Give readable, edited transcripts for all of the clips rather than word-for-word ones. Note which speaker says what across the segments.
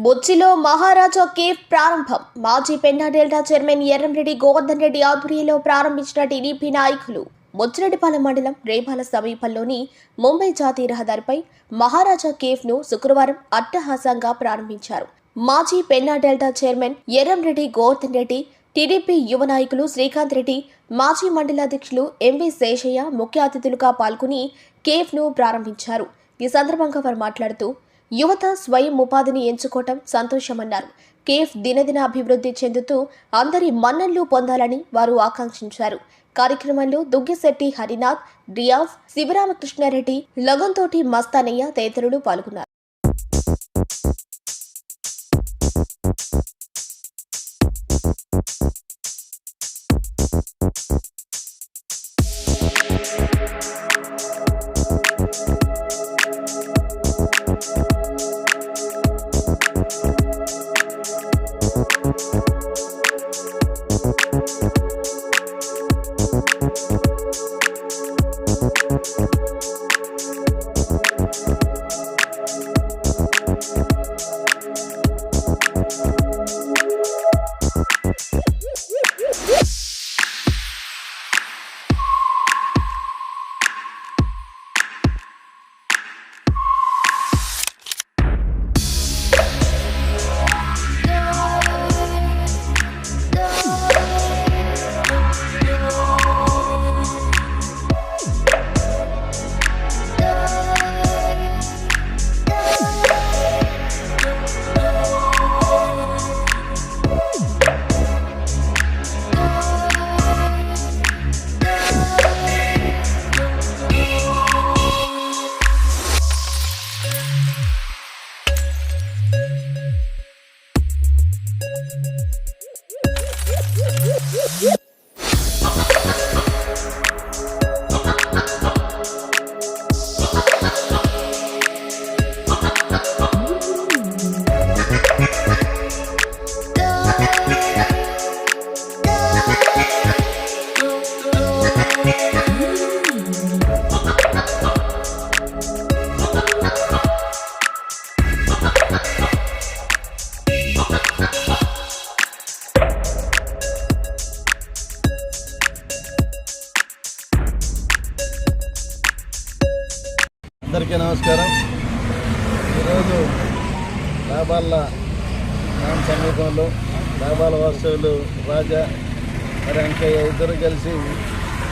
Speaker 1: బొచ్చిలో మహారాజా cafe ప్రారంభం. మాజీ Penna delta chairman Erramreddy Govardhan Reddy ఆధ్వర్యంలో ప్రారంభించిన టీడీపీ నాయకులు. బొచ్చిరెడ్డిపాలెం మండలం రేపాల సమీపంలోని ముంబై జాతీయ రహదారిపై మహారాజా కేఫ్ ను శుక్రవారం అట్టహాసంగా ప్రారంభించారు. మాజీ Penna delta chairman Erramreddy Govardhan Reddy, TDP యువ నాయకులు శ్రీకాంత్ రెడ్డి, మాజీ మండలాధ్యక్షులు ఎంవి శేషయ్య ముఖ్య అతిథులుగా పాల్గొని కేఫ్ ను ప్రారంభించారు. ఈ సందర్భంగా వారు మాట్లాడుతూ, యువత స్వయం ఉపాధిని ఎంచుకోవటం సంతోషమన్నారు. కేఫ్ దినదిన అభివృద్ధి చెందుతూ అందరి మన్ననలు పొందాలని వారు ఆకాంక్షించారు. కార్యక్రమంలో దుగ్గిశెట్టి హరినాథ్, రియాజ్, శివరామకృష్ణారెడ్డి, లగంతోటి మస్తానయ్య తదితరులు పాల్గొన్నారు.
Speaker 2: అందరికీ నమస్కారం. ఈరోజు లాభాల గ్రామ సమీపంలో లాభాల వాస్తవులు రాజా మరి అంకయ్య ఇద్దరు కలిసి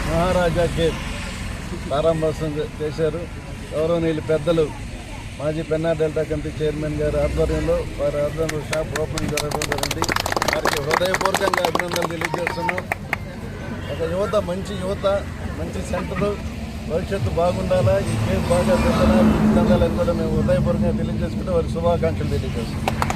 Speaker 2: మహారాజా కేఫ్ ప్రారంభోత్సవం చేశారు. గౌరవనీయులు పెద్దలు మాజీ పెన్నా డెల్టా కమిటీ చైర్మన్ గారి ఆధ్వర్యంలో వారి ఆధ్వర్యంలో షాప్ ఓపెనింగ్ జరగడం జరిగింది. వారికి హృదయపూర్వకంగా అభినందనలు తెలియజేస్తున్నాం. ఒక యువత, మంచి యువత, మంచి సెంటరు, భవిష్యత్తు బాగుండాలా, ఈ కేఫ్ బాగా చెందాలని కూడా మేము హృదయపూర్వకంగా తెలియజేసుకుంటూ వారికి శుభాకాంక్షలు తెలియజేస్తున్నాం.